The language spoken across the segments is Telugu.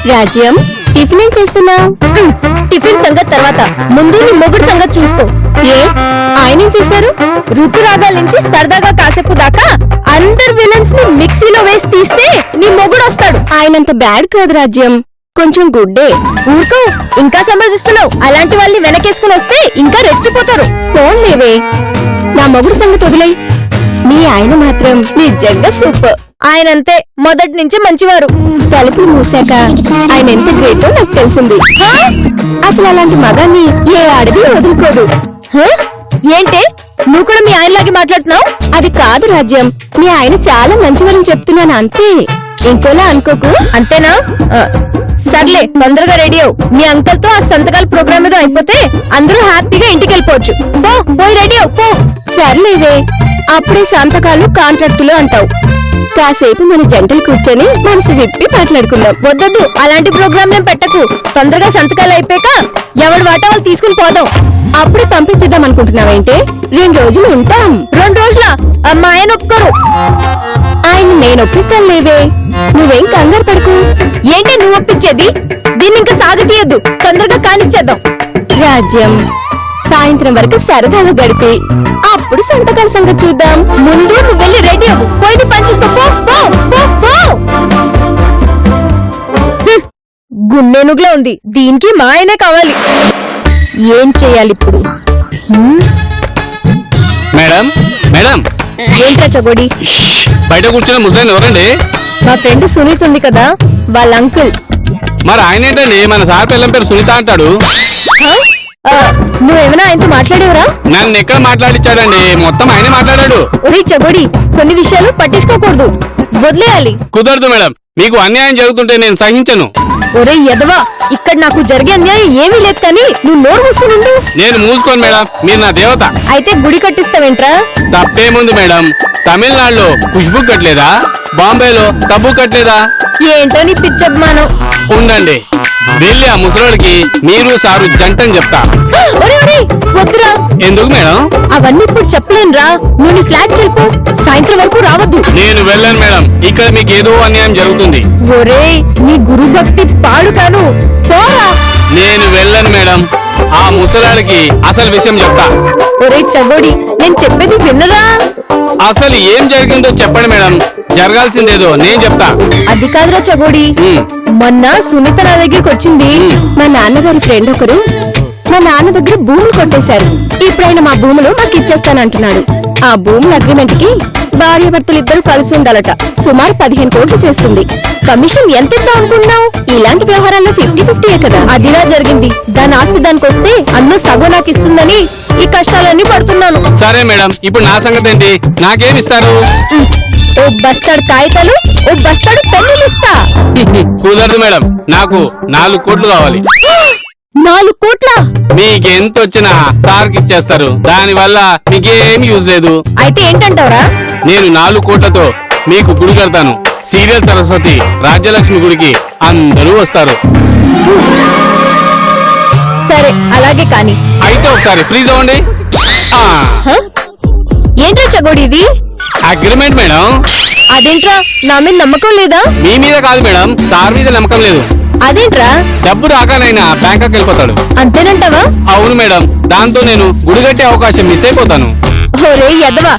రాజ్యం, టిఫిన్ ఏం చేస్తున్నావు? టిఫిన్ సంగతి తర్వాత ముందు నీ మొగుడు సంగతి చూసుకో. ఏ ఆయన ఏం చేశారు? ఋతురాగాల నుంచి సరదాగా కాసేపు దాకా అందరు విలన్స్ ని మిక్సీలో వేసి తీస్తే నీ మొగుడు వస్తాడు. ఆయనంత బ్యాడ్ కాదు రాజ్యం, కొంచెం గుడ్డే. ఊరుకో, ఇంకా సంపాదిస్తున్నావు. అలాంటి వాళ్ళని వెనకేసుకుని వస్తే ఇంకా రెచ్చిపోతారు. పోన్లేవే, నా మొగుడు సంగతి వదిలే. మీ ఆయన మాత్రం నిజంగా సూపర్. ఆయనంతే, మొదటి నుంచి మంచివారు. తలుపులు మూసాక ఆయన ఎంత గ్రేటో నాకు తెలిసింది. అసలు అలాంటి మగాన్ని ఏ ఆడది వదులుకోదు. ఏంటే, నువ్వు కూడా మీ ఆయనలాగే మాట్లాడుతున్నావు? అది కాదు రాజ్యం, మీ ఆయన చాలా మంచివారని చెప్తున్నాను అంతే, ఇంకోలా అనుకోకు. అంతేనా? సర్లే, తొందరగా రెడీ అవు. మీ అంకల్ తో ఆ సంతకాల ప్రోగ్రామ్ ఏదో అయిపోతే అందరూ హ్యాపీగా ఇంటికి వెళ్ళిపోవచ్చు. పోయి రెడీ అవు పో. సర్లేవే, అప్పుడే సంతకాలు కాంట్రాక్టులు అంటావు. కాసేపు మన జంటలు కూర్చొని మనసు విప్పి మాట్లాడుకుందాం. వద్దొద్దు, అలాంటి ప్రోగ్రామ్ నేను పెట్టకు. తొందరగా సంతకాలు అయిపోయాక ఎవడి వాటా వాళ్ళు తీసుకుని పోదాం. అప్పుడే పంపించేద్దాం అనుకుంటున్నావేంటే? 2 రోజులు ఉంటాం. 2 రోజుల మా ఆయన ఒప్పుకోరు. ఆయన నేను ఒప్పిస్తాను లేవే, నువ్వేం కంగారు పడుకు. ఏంటి నువ్వు ఒప్పించేది? దీన్ని ఇంకా సాగతీయద్దు, తొందరగా కానిచ్చేద్దాం. రాజ్యం, సాయంత్రం వరకు సరదాగా గడిపి అప్పుడు సంతకాల సంగతి చూద్దాం. ముందు నువ్వు వెళ్ళి రెడీ అవ్వు. పోయి పని చూసుకో. గున్నెనుగులా ఉంది, దీనికి మా ఆయనే కావాలి. ఏం చెయ్యాలి ఇప్పుడు? మేడం మేడం, ఏంట్రా చగోడి? బయట కూర్చున్న ముసలాయన ఎవరండి? మా ఫ్రెండ్ సునీత్ ఉంది కదా, వాళ్ళ అంకుల్. మరి ఆయన ఏంటండి మన సార్ పిల్లం పేరు సునీత అంటాడు? నువ్వేమైనా ఆయనతో మాట్లాడేవరా? నన్ను ఎక్కడ మాట్లాడిచ్చాడండి, మొత్తం ఆయనే మాట్లాడాడు. ఒరే చగోడి, కొన్ని విషయాలు పట్టించుకోకూడదు, వదిలేయాలి. కుదరదు మేడం, మీకు అన్యాయం జరుగుతుంటే నేను సహించను. ఒరే ఎదవా, ఇక్కడ నాకు జరిగే అన్యాయం ఏమీ లేదు, కానీ నువ్వు నోరు మూసుకుని ఉండు. నేను మూసుకోను మేడం, మీరు నా దేవత. అయితే గుడి కట్టిస్తావేంట్రా? తప్పేముంది మేడం, తమిళనాడులో ఖుష్బు కట్టలేదా, బాంబేలో తబ్బు కట్టలేదా? ఏంటో నీ పిచ్చభిమానం. ఉండండి, వెళ్ళి ఆ ముసలోడికి మీరు సారు జంటని చెప్తా. వద్దురా. ఎందుకు మేడం? అవన్నీ ఇప్పుడు చెప్పలేనురా, నువ్వు నీ ఫ్లాట్ వెళ్ళిపో, సాయంత్రం వరకు రావద్దు. నేను వెళ్ళను మేడం, ఇక్కడ మీకు ఏదో అన్యాయం జరుగుతుంది. ఒరే, నీ గురు భక్తి పాడు కాను, పోరా. నేను వెళ్ళను మేడం, ఆ ముసలాడికి అసలు విషయం చెప్తా. ఒరే చగోడి, నేను చెప్పేది విన్నరా? అసలు ఏం జరిగిందో చెప్పండి మేడం, జరగాల్సిందేదో నేను చెప్తా. అది కాదురా చగోడి, మొన్న సునీత నా దగ్గరికి వచ్చింది. మా నాన్నగారి ఫ్రెండ్ ఒకరు మా నాన్న దగ్గర భూములు కొట్టేశారు. ఇప్పుడు ఆయన మా భూములు మాకు ఇచ్చేస్తానంటున్నాడు. ఆ భూముల అగ్రిమెంట్ కి భార్యాభర్తలు ఇద్దరు కలిసి ఉండాలట. సుమారు 15 కోట్లు చేస్తుంది. కమిషన్ ఎంత ఇద్దాం అనుకున్నావు? ఇలాంటి వ్యవహారాల్లో 50-50 కదా. అదిలా జరిగింది. దాని ఆస్తి దానికి వస్తే అన్న సగం నాకు ఇస్తుందని ఈ కష్టాలన్నీ పడుతున్నాను. సరే మేడం, ఇప్పుడు నా సంగతి ఏంటి? నాకేమిస్తారు? ఓ బస్తాడు కాగితాలు, ఓ బస్తాడు పెన్నులు ఇస్తా. కుదరదు మేడం, నాకు 4 కోట్లు కావాలి. 4 కోట్ల? మీకెంత వచ్చినా సార్కి ఇచ్చేస్తారు, దానివల్ల మీకేం యూజ్ లేదు. అయితే ఏంటంటావురా? నేను 4 కోట్లతో మీకు గుడి కడతాను. సీరియల్ సరస్వతి రాజ్యలక్ష్మి గుడికి అందరూ వస్తారు. సరే, అలాగే కాని. అయితే ఒకసారి ప్లీజ్ అవ్వండి. ఏంట్రా చగోడి ఇది? Agreement madam. అదేంట్రా, నా మీద నమ్మకం లేదా? మీ మీద కాదు మేడం, సార్ మీద నమ్మకం లేదు. అదేంట్రా? డబ్బు రాగానైనా బ్యాంకాక్ వెళ్ళిపోతాడు. అంతేనంటావా? అవును మేడం, దాంతో నేను గుడి కట్టే అవకాశం మిస్ అయిపోతాను. ఒరే ఎదవా,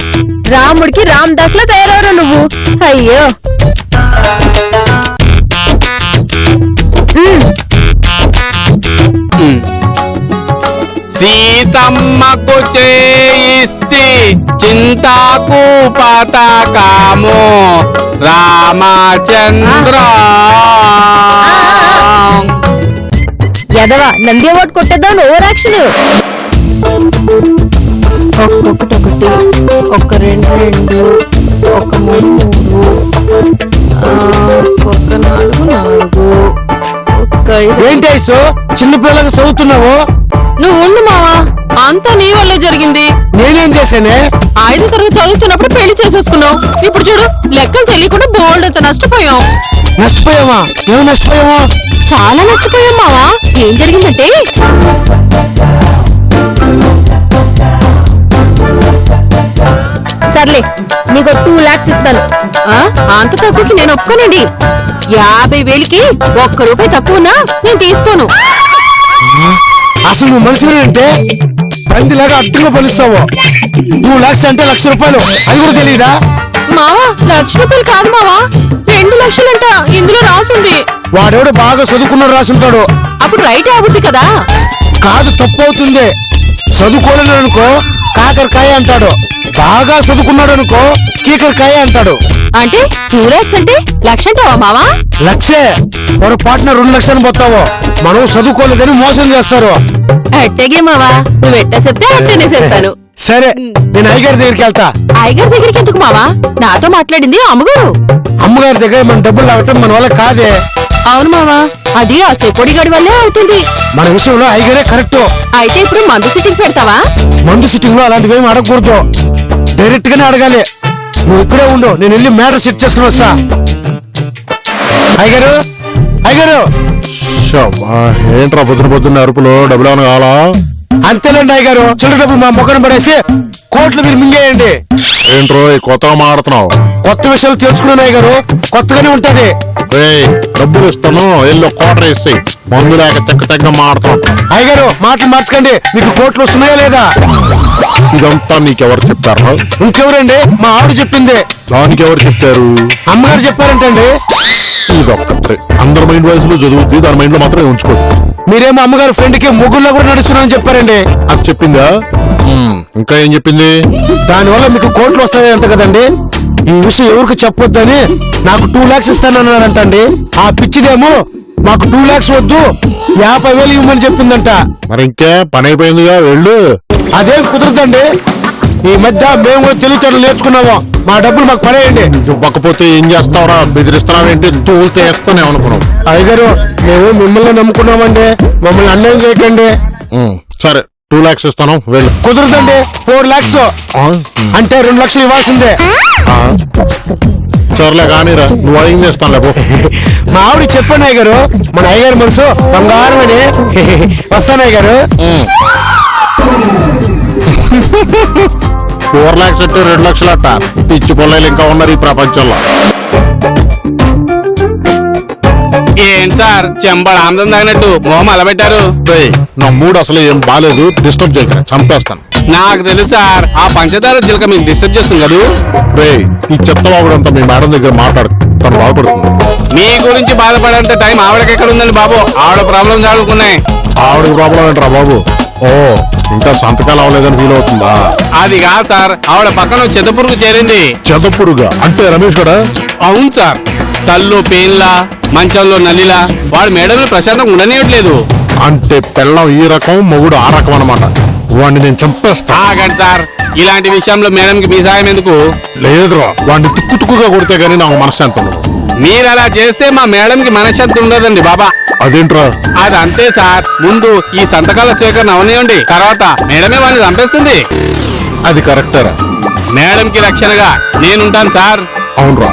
రాముడికి రామదాస్ లా తయారవరా నువ్వు. అయ్యో, సీతమ్మకు చేయిస్తే చింతాకు పతాకము రామచంద్ర. ఎదవా, నంది అవార్డు కొట్టేద్దాం ఓవరాక్షన్. ఒక్కొక్కటి, ఒక 2, ఒక 3, ఒక 4, ఒక 5. ఏంటి ఐసు చిన్న పిల్లలకు చదువుతున్నావు? నువ్వు ఉండు మావా, అంతా నీ వల్లే జరిగింది. నేనేం చేశానే? 5వ తరగతి చదువుతున్నప్పుడు పెళ్లి చేసేసుకున్నావు. ఇప్పుడు చూడు, లెక్కలు తెలియకుండా బోల్డ్ అంత నష్టపోయాం. నష్టపోయావా? ఏమి నష్టపోయావా? చాలా నష్టపోయాం మావా. ఏం జరిగిందంటే, సర్లే, నీకు 2 lakhs ఇస్తాను. అంత తక్కువకి నేను ఒప్పుకోనండి. 50,000కి ఒక్క రూపాయి తక్కువనా నేను తీసుకోను. అసలు నువ్వు మనుషులు అంటే పందిలాగా అడ్డుగా పలుస్తావు. 2 lakhs అంటే 1,00,000 రూపాయలు, అది కూడా తెలియదా? మావా, 1,00,000 రూపాయలు కాదు మావా, 2 లక్షలంట ఇందులో రాసుంది. వాడెవడు బాగా చదువుకున్నాడు రాసుంటాడు. అప్పుడు రైట్ అవుద్ది కదా. కాదు, తప్పు అవుతుంది. చదువుకోలేడు అనుకో కాకరకాయ అంటాడు, బాగా చదువుకున్నాడు అనుకో కీకరకాయ అంటాడు. అంటే 2 lakhs అంటే 1,00,000 అంటావా మావా? 1,00,000 వాడు పార్ట్నర్ 2 లక్షలు పోతావు. మనం చదువుకోలేదని మోసం చేస్తారు. అట్టగే మావా, నువ్వు ఎట్టా చెప్తే అట్టనే చేస్తాను. సరే, నేను అయ్యగారి దగ్గరికి వెళ్తా. అయ్యగారి దగ్గరికి ఎందుకు మావా? నాతో మాట్లాడింది అమ్మగారు. అమ్మగారి దగ్గర మన డబ్బులు రావటం మన వల్ల కాదే. అవును మావా, అది ఆ సెపోడి గడి వల్లే అవుతుంది. మన విషయంలో అయ్యగారే కరెక్ట్. అయితే ఇప్పుడు మందు సిట్టింగ్ పెడతావా? మందు సిట్టింగ్ లో అలాంటివి ఏమి అడగకూడదు, డైరెక్ట్ గానే అడగాలి. నువ్వు ఇక్కడే ఉండు, నేను వెళ్ళి మ్యాటర్ సెట్ చేసుకుని వస్తా. అయ్యగారు, అయ్యగారు. ఏంట్రా పొద్దున్న అరుపులు? డబ్బులు ఏమైనా కావాలా? అంతేలేండి అయ్యగారు, చిల్లర డబ్బులు మా మొక్కను పడేసి కోట్లు మీరు మింగేయండి. ఏంట్రో కొత్తగా మాడుతున్నావు? కొత్త విషయాలు తెలుసుకున్నాను అయ్యగారు, కొత్తగానే ఉంటది. డబ్బులు ఇస్తాను, ఎల్లో క్వార్టర్ వేసి మందు లేక తెక్క మాడుతున్నావు. అయ్యగారు మాటలు మార్చకండి, మీకు కోట్లు వస్తున్నాయా లేదా? ఇదంతా నీకెవరు చెప్పారా? ఇంకెవరండి? మా ఆవిడ చెప్పింది. దానికి ఎవరు చెప్పారు? అమ్మగారు చెప్పారంటండి. ఇదొక్కటే అందరి మైండ్ వయసులో చదువుద్ది, దాని మైండ్ లో మాత్రమే ఉంచుకోదు. మీరేమో అమ్మగారు ఫ్రెండ్ కి ముగ్గురులో కూడా నడుస్తున్నారని చెప్పారండి. అది చెప్పిందా? ఇంకా ఏం చెప్పింది? దానివల్ల మీకు కోట్లు వస్తాయంట కదండి. ఈ విషయం ఎవరికి చెప్పొద్దని నాకు 2 lakhs ఇస్తానన్నారంటండి. ఆ పిచ్చిదేమో మాకు 2 lakhs వద్దు 50,000 ఇవ్వమని చెప్పిందంట. మరి ఇంకే పని అయిపోయిందిగా, వెళ్ళు. అదేం కుదరదండి. ఈ మధ్య మేము కూడా తెలివితేటలు నేర్చుకున్నాము. మా డబ్బులు మాకు పడేయండి. ఇవ్వకపోతే ఏం చేస్తావురా? బెదిరిస్తున్నావేంటి? తోలితే వేస్తానే అనుకున్నావు. అయ్యగారు, మేము మిమ్మల్ని నమ్ముకున్నామండి, మమ్మల్ని అన్యాయం చేయకండి. సరే, 2 lakhs ఇస్తాను, వెళ్ళు. కుదరదండి, 4 lakhs అంటే 2 లక్షలు ఇవ్వాల్సిందే. సర్లే కానీరా, నువ్వు అడిగింది ఇస్తాను లేపో. మా ఆవిడ చెప్పండి అయ్యగారు, మన అయ్యగారు మనసు బంగారం అని. వస్తాను అయ్యగారు. 4 lakhs అంటే 2 లక్షలు అట్ట. పిచ్చి పొల్లలు ఇంకా ఉన్నారు ఈ ప్రపంచంలో. ఏం సార్, చెంబడ ఆనందం తాగినట్టు మొహం అలబెట్టారు. నా మూడు అసలు ఏం బాలేదు, డిస్టర్బ్ చేయక చంపేస్తాను. నాకు తెలుసు సార్, ఆ పంచదార చిలక మీకు డిస్టర్బ్ చేస్తుంది కదా. ఈ చెత్త బాగుడంతా మీ మేడం దగ్గర మాట్లాడు, తను బాగుపడుతుంది. మీ గురించి బాధపడేంత టైం ఆవిడకి ఎక్కడ ఉందండి బాబు? ఆవిడ ప్రాబ్లం చదువుకున్నాయి. ఆవిడకి ప్రాబ్లం ఏంట్రా బాబు? ఓ, ఇంకా సంతకాలు అవ్వలేదని ఫీల్ అవుతుందా? అది కాదు సార్, ఆవిడ పక్కన చెదపురుగు చేరింది. చెదపురుగా అంటే రమేష్ గడా? అవును సార్, తల్లో పెయిన్లా, మంచంలో నల్లిలా వాడు మేడంలో ప్రశాంతంగా ఉండనియట్లేదు. అంటే పెళ్ళం ఈ రకం, మొగుడు ఆ రకం అన్నమాట. వాడిని నేను చంపేస్తా. ఆగండి సార్, ఇలాంటి విషయంలో మేడంకి మీ సాయం ఎందుకు? లేదురా, వాడిని తుక్కుగా కొడితే గానీ నాకు మనశ్శాంతి ఉండదు. మీరు అలా చేస్తే మా మేడంకి మనశ్శాంతి ఉండదండి బాబా. అదేంట్రా? అది అంతే సార్, ముందు ఈ సంతకాల స్వీకరణ అవనివ్వండి, తర్వాత మేడమే వాడిని చంపేస్తుంది. అది కరెక్టరా? మేడంకి రక్షణగా నేనుంటాను సార్. అవునరా,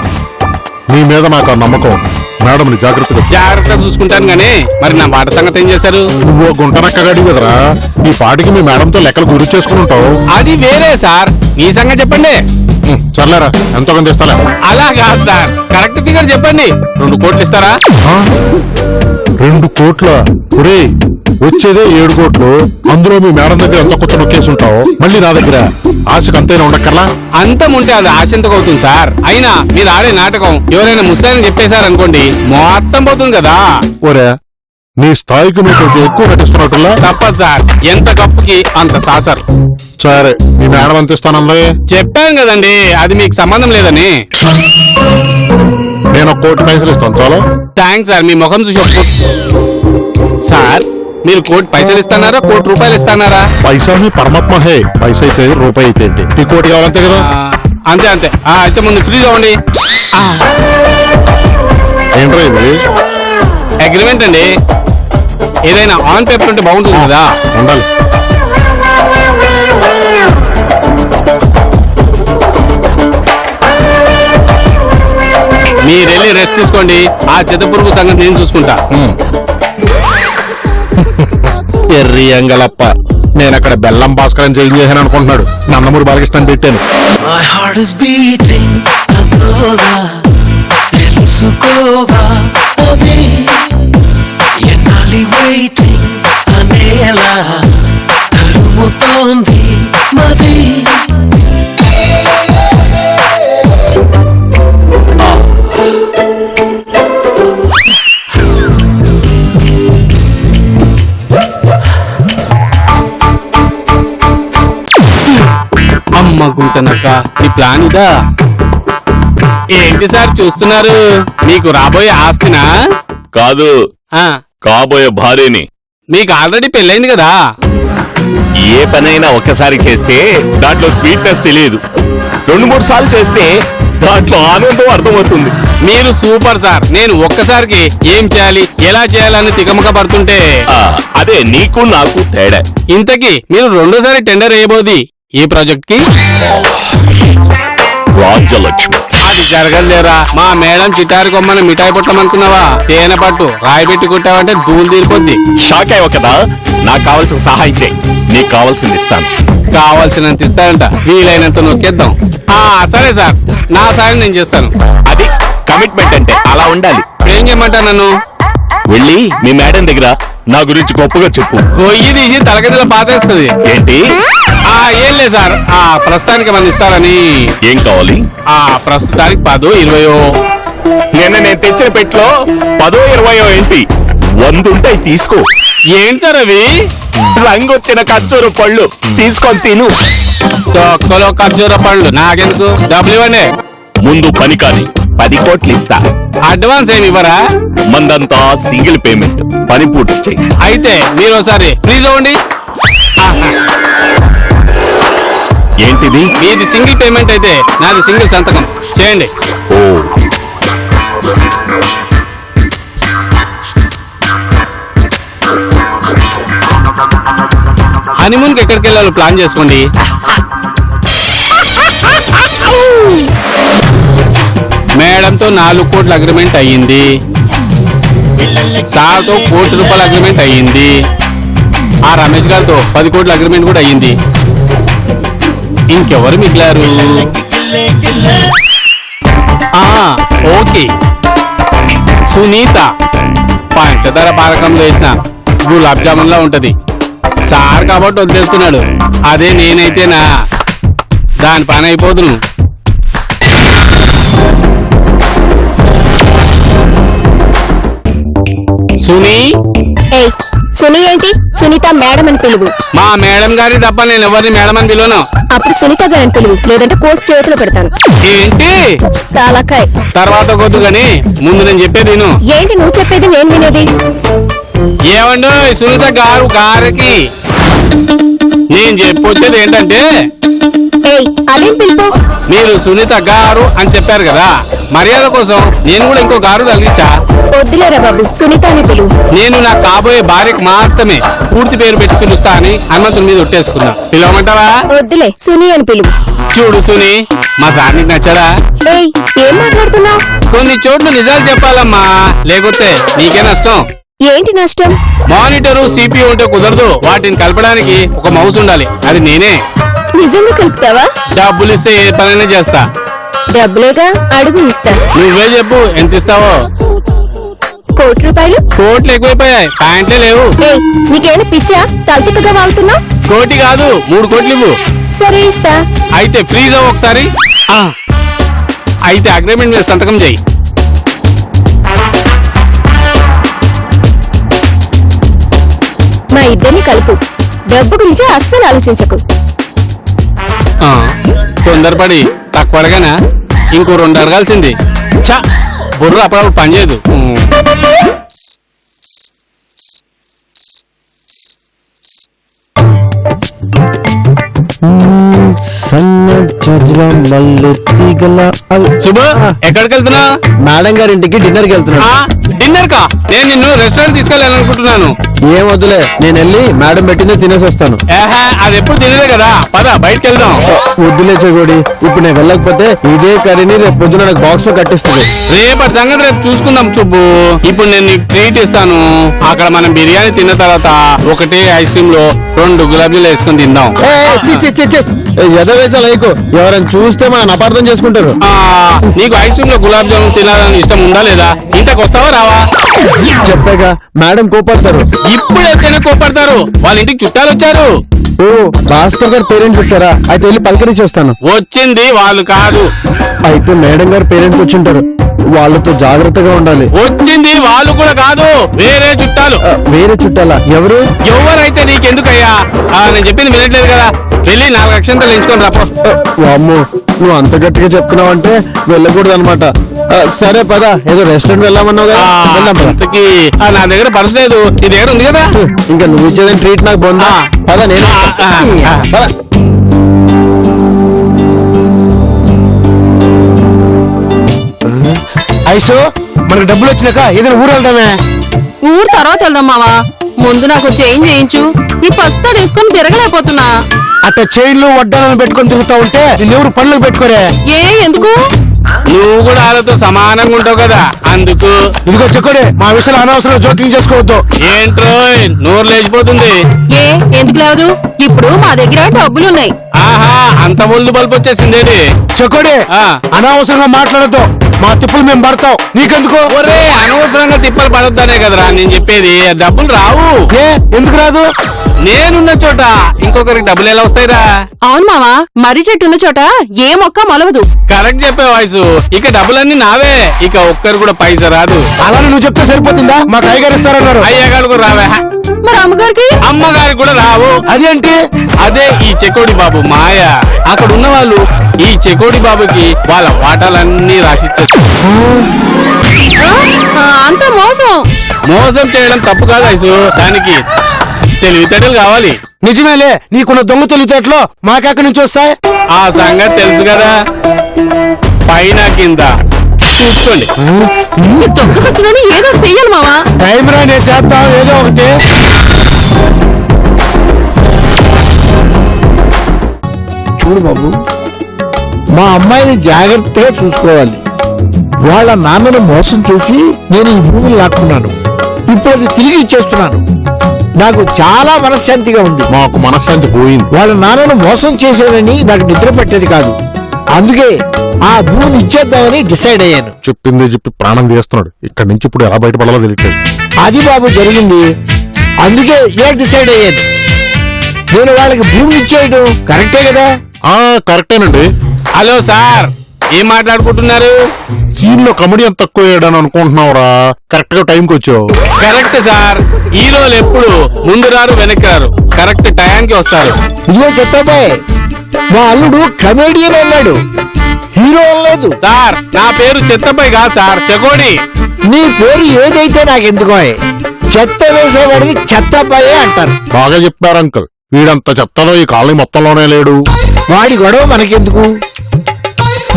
నీ మీద నాకు ఆ నమ్మకం. మేడంని జాగ్రత్తగా చూసుకుంటాను గానీ మరి నా మాట సంగతి ఏం చేశారు? నువ్వు గుంటనక్కగాడి కదరా, ఈ పాటికి మీ మేడంతో లెక్కలు గురి చేసుకుని ఉంటావు. అది వేరే సార్, మీ సంగతి చెప్పండి. సర్లేరా, ఎంతో కొంత ఇస్తాలే. అలా కాదు సార్, కరెక్ట్ ఫిగర్ చెప్పండి. 2 కోట్లు ఇస్తారా? 2 కోట్ల? ఒరేయ్, వచ్చేదే 7 కోట్లు. అందులో మీ మేడం దగ్గర ఎంత కొత్త నొక్కేసి ఉంటావు, మళ్ళీ నా దగ్గర ఆశకు అంతైనా ఉండక్కర్లా? అంతం ఉంటే అది ఆశంతకు అవుతుంది సార్. అయినా మీరు ఆడే నాటకం ఎవరైనా ముస్లాన్ని చెప్పేశారనుకోండి, మొత్తం పోతుంది కదా. ఒరే, నీ స్థాయికి నువ్వు కొంచెం ఎక్కువ నటిస్తున్నట్టులా. తప్పదు సార్, ఎంత కప్పుకి అంత సాసర్. సరే, మీ మేడం ఎంత ఇస్తానందే? చెప్పాను కదండి, అది మీకు సంబంధం లేదని. నేను 1 కోటి పైసలు ఇస్తాను, చాలా. థ్యాంక్స్ సార్, మీ ముఖం చూసి సార్, మీరు 1 కోటి పైసలు ఇస్తున్నారా, 1 కోటి రూపాయలు ఇస్తున్నారా? పైసా మీ పరమాత్మ హే, పైసా అయితే రూపాయి అయితే ఏంటి, నీ 1 కోటి కావాలంతే కదా? అంతే అంతే. అయితే ముందు ఫ్రీగా ఉండి. ఏంట్రా ఇది? అగ్రిమెంట్ అండి, ఏదైనా ఆన్ పేపర్ ఉంటే బాగుంటుంది కదా. ఉండాలి. మీరు వెళ్ళి రెస్ట్ తీసుకోండి, ఆ చెత్తపురుగు సంగతి నేను చూసుకుంటా. ఎర్రి అంగలప్ప, నేను అక్కడ బెల్లం భాస్కరం చేంజ్ చేశాను అనుకుంటున్నాడు. నందమూరి బాలకృష్ణ పెట్టాను. My heart is beating, Angola. తెలుసుకోవా అదే ఎన్నాలి వెయిటింగ్ అనేలా తరుముతోంది మది అమ్మ గుంటనక్క ఈ ప్లాన్ ఇదా? ఏంటి సార్ చూస్తున్నారు? మీకు రాబోయే ఆస్తినా? కాదు, ఆ, కాబోయే భార్యని. మీకు ఆల్రెడీ పెళ్ళైంది కదా. ఏ పనైనా ఒక్కసారి చేస్తే దాంట్లో స్వీట్నెస్ తెలియదు, 2-3 సార్లు చేస్తే దాంట్లో ఆనందం అర్థమవుతుంది. మీరు సూపర్ సార్. నేను ఒక్కసారికి ఏం చేయాలి ఎలా చేయాలని తికమక పడుతుంటే అదే నీకు నాకు తేడా. ఇంతకీ మీరు రెండోసారి టెండర్ వేయబోది ఏ ప్రాజెక్ట్ కి? రాజ్యలక్ష్మి. అది జరగలేరా? మా మేడం చిటారి కొమ్మని మిఠాయి పుట్టమనుకున్నావా? తేనె పట్టు రాయి పెట్టి కుట్టావంటే ధూళి తీరిపోద్ది. షాక్ అయ్యావు కదా, నాకు కావాల్సిన సహాయం చేయి, నీకు కావాల్సింది ఇస్తాను. కావాల్సినంత ఇస్తారంట, వీలైనంత నొక్కేద్దాం. సరే సార్, నా సాయం నేను చేస్తాను. అది కమిట్మెంట్ అంటే అలా ఉండాలి. ఏం చేయమంటా నన్ను? వెళ్ళి మీ మేడం దగ్గర నా గురించి గొప్పగా చెప్పు. గొయ్యి తీసి తలకిందులో పాతేస్తుంది. ఏంటి? ఏం లేదు సార్, ప్రస్తుతానికి మనం ఇస్తారని. ఏం కావాలి? ప్రస్తుతానికి 10, 20. నిన్న నేను తెచ్చిన పెట్లో 10, 20 ఏంటి, 100 ఉంటాయి, తీసుకో. ఏంటి సార్ అవి? రంగొచ్చిన ఖర్జూర పళ్ళు తీసుకొని తిను. తొక్కలో ఖర్జూర పళ్ళు నాకెందుకు? డబ్బులు ఇవ్వండి. ముందు పని కాని 10 కోట్లు ఇస్తా. అడ్వాన్స్ ఏమి ఇవ్వరా? మందంతా సింగిల్ పేమెంట్, పని పూర్తి చెయ్యి. అయితే మీరు ఒకసారి ప్లీజ్ అవ్వండి. ఏంటిది? మీది సింగిల్ పేమెంట్ అయితే నాది సింగిల్ సంతకం చేయండి. ఓ, హనీమూన్కి ఎక్కడికి వెళ్ళాలో ప్లాన్ చేసుకోండి. మేడంతో 4 కోట్ల అగ్రిమెంట్ అయ్యింది. సార్తో ₹1 కోటి అగ్రిమెంట్ అయ్యింది. ఆ రమేష్ గారితో 10 కోట్ల అగ్రిమెంట్ కూడా అయ్యింది. ఇంకెవరు మిగిలారు? ఓకే, సునీత పంచదార పానకంలో వేసిన గులాబ్ జామున్ లా ఉంటది. సార్ కాబట్టి వదిలేస్తున్నాడు. అదే నేనైతేనా దాని పని అయిపోదును. సునీ, ఏయ్ సునీ ఏంటి? సునీత మేడం అని పిలువు. మా మేడం గారి తప్ప నేను ఎవరిని మేడం అని పిలువను. అప్పుడు సునీత గారిని పిలువు, లేదంటే కోర్స్ చేతిలో పెడతాను. ఏంటి? తాలకాయ్. తర్వాత కొద్దు గాని ముందు నేను చెప్పేది విను. ఏంటి నువ్వు చెప్పేది నేను వినేది? ఏమండు సునీత గారికి నేను చెప్పొచ్చేది ఏంటంటే, ఏయ్ అదేం పిలుపు? మీరు సునీత గారు అని చెప్పారు కదా, మర్యాద కోసం నేను కూడా ఇంకో గారు తగిలించా. వద్దులేరా బాబు, సునీత అని పిలువు. నేను నా కాబోయే భార్యకు మాత్రమే పూర్తి పేరు పెట్టి పిలుస్తా అని హనుమంతుని మీద ఒట్టేసుకున్నా. పిలవమంటావా? వద్దులే, సునీ అని పిలువు. చూడు సునీ, మా సార్ నీకు నచ్చాడా? ఏయ్ ఏం మాట్లాడుతున్నావు? కొన్ని చోట్ల నిజాలు చెప్పాలమ్మా, లేకపోతే నీకే నష్టం. ఏంటి నష్టం? మానిటరు CPU ఉంటే కుదరదు, వాటిని కలపడానికి ఒక మౌస్ ఉండాలి, అది నేనే. నిజంగా కలుపుతావా? డబ్బులు ఇస్తే ఏ పనైనా చేస్తా. డబ్బులేగా, అడుగు ఇస్తా. నువ్వే చెప్పు ఎంత ఇస్తావో. ₹1 కోటి. కోట్లు ఎక్కువైపోయాయి, ప్యాంట్లే లేవు. ఏయ్ నీకేమైనా పిచ్చా? తలతిక్కగా వాగుతున్నావు? 1 కోటి కాదు 3 కోట్లు ఇవ్వు. సరే ఇస్తా. అయితే ఫ్రీజ్ అవ్వు ఒకసారి. అయితే అగ్రిమెంట్ మీద సంతకం చేయి. మా ఇద్దరిని కలుపు. డబ్బు గురించి అస్సలు ఆలోచించకు. తొందరపడి తక్కువ అడగానా? ఇంకో 2 అడగాల్సింది. చా బుర్ర అప్పుడప్పుడు పనిచేయదు. శుభ ఎక్కడికి వెళ్తున్నా? మేడం గారి ఇంటికి డిన్నర్కి వెళ్తున్నా. డిన్నర్ కా? నేను నిన్ను రెస్టారెంట్ తీసుకెళ్ళాలనుకుంటున్నాను. ఏం వద్దులే, నేను వెళ్ళి మేడం పెట్టిందే తినేసి వస్తాను. అది ఎప్పుడు తినలే కదా, పద బయటకు వెళ్దాం. వద్దులే చెగోడి, ఇప్పుడు నేను వెళ్ళకపోతే ఇదే కర్రీని రేపు పొద్దున నాకు బాక్స్ లో కట్టిస్తుంది. రేపటి సంగతి రేపు చూసుకుందాం చుబ్బు. ఇప్పుడు నేను నీకు ట్రీట్ ఇస్తాను. అక్కడ మనం బిర్యానీ తిన్న తర్వాత ఒకటే ఐస్ క్రీమ్ లో 2 గులాబ్ జాములు వేసుకొని తిందాం. ఎదవేసా లైకు, ఎవరైనా చూస్తే మనం అపార్థం చేసుకుంటారు. నీకు ఐస్ క్రీమ్ లో గులాబ్ జామున్ తినాలని ఇష్టం ఉందా లేదా? ఇంతకు వస్తావా రావా? చెప్పాక మేడం కోపడతారు. ఇప్పుడు ఎక్కడైనా కోపడతారు, వాళ్ళ ఇంటికి చుట్టాలు వచ్చారు. ఓ భాస్కర్ గారి పేరెంట్స్ వచ్చారా? అయితే వెళ్ళి పలకరించి వస్తాను. వచ్చింది వాళ్ళు కాదు, అయితే మేడం గారి పేరెంట్స్ వచ్చింటారు, వాళ్ళతో జాగ్రత్తగా ఉండాలి. వచ్చింది వాళ్ళు కూడా కాదు, వేరే చుట్టాలు. వేరే చుట్టాలా? ఎవరు? ఎవరైతే నీకెందుకయ్యా? నేను చెప్పింది వినట్లేదు కదా, వెళ్ళి 4 అక్షంతలు ఎంచుకొని రాపో. అమ్మో, నువ్వు అంత గట్టిగా చెప్తున్నావంటే వెళ్ళకూడదు అనమాట. సరే పద, ఏదో రెస్టారెంట్ వెళ్దామన్నావు కదా, వెళ్దాం పద. ఇంతకీ నా దగ్గర పర్స్ లేదు, నీ దగ్గర ఉంది కదా. ఇంకా నువ్వు ఇచ్చేదని ట్రీట్ నాకు బాగుందా? పద, నేను పద. ఐషో, మనకు డబ్బులు వచ్చినాక ఏదైనా ఊరు వెళ్దామే. ఊరు తర్వాత వెళ్దాం మావా, ముందు నాకు చేంజ్ చేయించు. ఈ పస్తా తీసుకొని తిరగలేకపోతున్నా. అట్ట చైన్లు వడ్డాలను పెట్టుకొని తిరుగుతా ఉంటే ఎవరు పనులకు పెట్టుకోరే. ఎందుకు? నువ్వు కూడా వాళ్ళతో సమానంగా ఉంటావు కదా, అందుకు. ఇదిగో చెక్కడే, మా విషయంలో అనవసరం జోక్యం చేసుకోవద్దు. ఏంట్రో నోరు లేచిపోతుంది. ఎందుకు లేదు? ఇప్పుడు మా దగ్గర డబ్బులున్నాయి. ఆహా, అంత ఒళ్ళు బల్పు వచ్చేసిందేది. చెక్కడే, అనవసరంగా మాట్లాడద్దు, మా తిప్పులు మేము పడతాం, నీకెందుకు? ఒరే, అనవసరంగా తిప్పలు పడొద్దనే కదరా నేను చెప్పేది. డబ్బులు రావు. ఎందుకు రాదు? నేనున్న చోట ఇంకొకరికి డబ్బులు ఎలా వస్తాయిరా? అవును మావా, మర్రి చెట్టు ఉన్న చోట ఏ మొక్క మొలవదు. కరెక్ట్ చెప్పే వాయిస్. ఇక డబ్బులన్నీ నావే, ఇక ఒక్కరు కూడా పైసా రాదు. అలానే నువ్వు చెప్తే సరిపోతుందా? మాకు అయ్యగారు ఇస్తారన్నారు. అయ్యగారు కూడా రావే. మరి అమ్మగారికి? అమ్మగారికి కూడా రావు. అదేంటి? అదే ఈ చెకోడి బాబు మాయ. అక్కడ ఉన్న వాళ్ళు ఈ చెకోడి బాబుకి వాళ్ళ వాటాలన్నీ రాసిచ్చేస్తారు. అంత మోసం. మోసం చేయడం తప్పు కాదు ఐసు, దానికి తెలివితేటలు కావాలి. నిజమేలే, నీకున్న దొంగ తెలివితేటలో మాకెక్కడి నుంచి వస్తాయి? ఆ సంగతి తెలుసు కదా, పైన కింద చూసుకోండి. దొంగ సచ్చినని ఏదో చెయ్యాలి మావా. టైం రా, నేను చేస్తాం ఏదో ఒకటి. చూడు బాబు, మా అమ్మాయిని జాగ్రత్తగా చూసుకోవాలి. వాళ్ళ నాన్నను మోసం చేసి నేను ఈ భూమిని లాక్కున్నాను. ఇప్పుడు అది తిరిగి ఇచ్చేస్తున్నాను. నాకు చాలా మనశ్శాంతిగా ఉంది. మాకు మనశ్శాంతి పోయింది. వాళ్ళ నాన్నను మోసం చేశానని నాకు నిద్ర పట్టేది కాదు. అందుకే ఆ భూమిని ఇచ్చేద్దామని డిసైడ్ అయ్యాను. చెప్పింది చెప్పి ప్రాణం తీస్తున్నాడు. ఇక్కడి నుంచి ఇప్పుడు ఎలా బయటపడాలో తెలియట్లేదు. అది బాబు జరిగింది. అందుకే డిసైడ్ అయ్యాను. నేను వాళ్ళకి భూమి ఇచ్చేయడం కరెక్టే కదా? కరెక్టేనండి. హలో సార్, ఏం మాట్లాడుకుంటున్నారు? సీన్ లో కమెడీ అంత తక్కువ వేయడానికి అనుకుంటున్నావురా. కరెక్ట్ గా టైంకి వచ్చావు. కరెక్ట్ సార్, హీరోలు ఎప్పుడు ముందు రారు వెనక్కి రారు, కరెక్ట్ టయానికి వస్తారు. ఇదిగో చెప్పాబాయ్, మా అల్లుడు కమేడియన్ అన్నాడు, హీరో అవ్వలేదు. సార్, నా పేరు చెత్తపై కాదు సార్, చెకోడి. నీ పేరు ఏదైతే నాకెందుకో, చెత్త వేసేవాడిని చెత్తబాయే అంటారు. బాగా చెప్పారు అంకుల్. వీడంత చెత్తలో ఈ కాలనీ మొత్తంలోనే లేడు. వాడి గొడవ మనకెందుకు?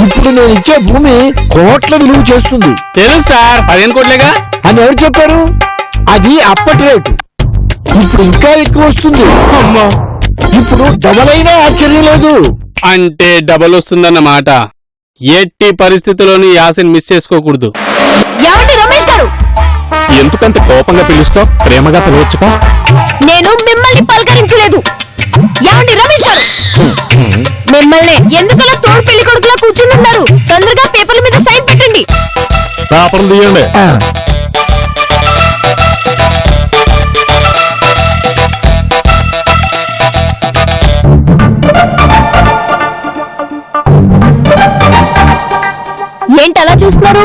ఇప్పుడు నేను ఇచ్చే భూమి కోట్ల విలువ చేస్తుంది. తెలుసు సార్, 15 కోట్లేగా అని ఎవరు చెప్పారు? అది అప్పటి రేటు. ఇప్పుడు ఇంకా ఎక్కువ వస్తుంది. అమ్మా, ఇప్పుడు డబల్ అయినా ఆశ్చర్యం లేదు. అంటే డబల్ వస్తుందన్నమాట. ఎట్టి పరిస్థితుల్లోని యాసిన్ మిస్ చేసుకోకూడదు. ఏమండి రమేష్ గారు? ఎందుకంత కోపంగా పిలుస్తావు? ప్రేమగా పిలవచ్చుగా. నేను మిమ్మల్ని పలకరించలేదు. ఏమండి రమేష్ గారు? మిమ్మల్ని ఎందుకలా తోడు పెళ్లి కొడుకులా కూర్చున్నారు? తొందరగా పేపర్ల మీద సైన్ పెట్టండి. పేపర్లు తీయండి. ఏంటి అలా చూస్తున్నారు?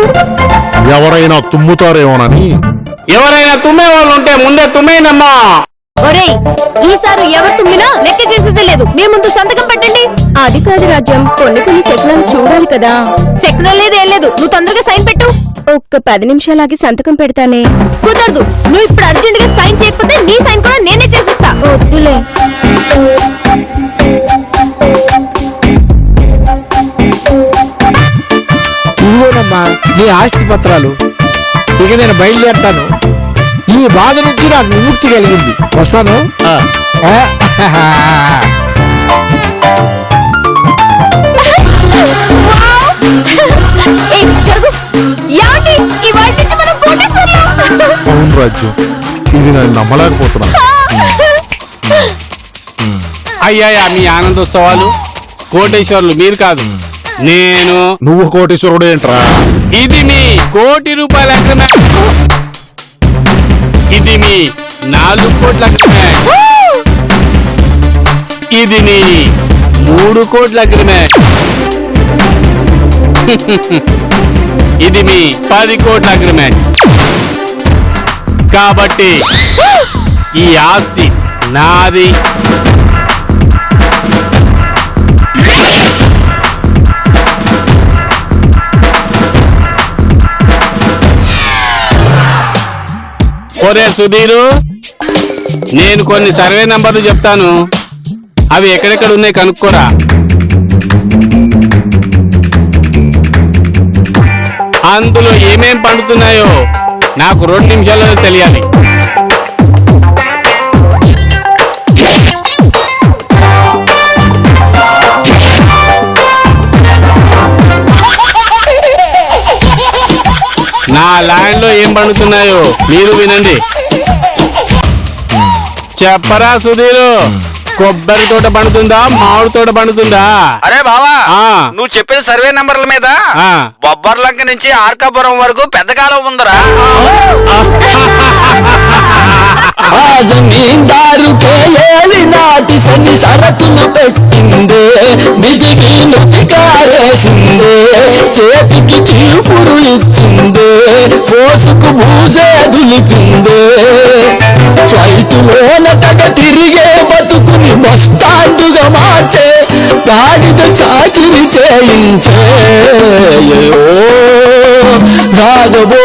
ఎవరైనా తుమ్ముతారేమోనని. ఎవరైనా తుమ్మే వాళ్ళు ఉంటే ముందే తుమ్మేనమ్మా. ఒరేయ్, ఈసారి ఎవరు తుమ్మినా లెక్క చేసేదే లేదు. మీ ముందు సంతకం పెట్టండి. అది కాదు రాజ్యం, కొన్ని శకునాలు చూడాలి కదా. శకునం లేదు, ఏం లేదు. నువ్వు తొందరగా సైన్ పెట్టు. ఒక్క 10 నిమిషాలాగి సంతకం పెడతానే. కుదరదు. నువ్వు ఇప్పుడు అర్జెంట్ గా సైన్ చేయకపోతే నీ సైన్ కూడా నేనే చేసిస్తా. వద్దులే. ఇవ్వనమ్మా నీ ఆస్తి పత్రాలు. ఇక నేను బయలుదేరతాను. ఈ బాధ నుంచి నాకు విముక్తి కలిగింది. వస్తాను. ఏమండి ఇవాళ నుంచి మనం కోటేశ్వర్లం. అవును రాజు, ఇది నేను నమ్మలేకపోతున్నాను. అయ్యాయా మీ ఆనందోత్సవాలు. కోటేశ్వర్లు మీరు కాదు, నేను. నువ్వు కోటేశ్వరుడు ఏంట్రా? ఇది మీ కోటి రూపాయల అగ్రిమెంట్. ఇది మీ 4 కోట్ల అగ్రిమెంట్. ఇది మీ 3 కోట్ల అగ్రిమెంట్. ఇది మీ 10 కోట్ల అగ్రిమెంట్. కాబట్టి ఈ ఆస్తి నాది. ఒరే సుధీరు, నేను కొన్ని సర్వే నంబర్లు చెప్తాను, అవి ఎక్కడెక్కడ ఉన్నాయి కనుక్కోరా. అందులో ఏమేం పండుతున్నాయో నాకు 2 నిమిషాల్లో తెలియాలి. నా ల్యాండ్ లో ఏం పండుతున్నాయో మీరు వినండి. చెప్పరా సుధీరు, కొబ్బరి తోట పండుతుందా, మామిడి తోట పండుతుందా? అరే బావా, ఆ. నువ్వు చెప్పిన సర్వే నంబర్ల మీద ఆ. బొబ్బర్లంక నుంచి ఆర్కాపురం వరకు పెద్ద కాలం ఉందరా. ఆ జమీందారుకే ఏలి నాటి శని షరతులు పెట్టిందే, దిగికి నుతికారేసిందే, చేతికి చీపురు ఇచ్చిందే, పోసుకు బూసే దులిపిందే, ఫ్లైటులోన తగ తిరిగే బతుకుని బస్టాండుగా మార్చే, గాడిద చాకిరి చేయించే. రాజబో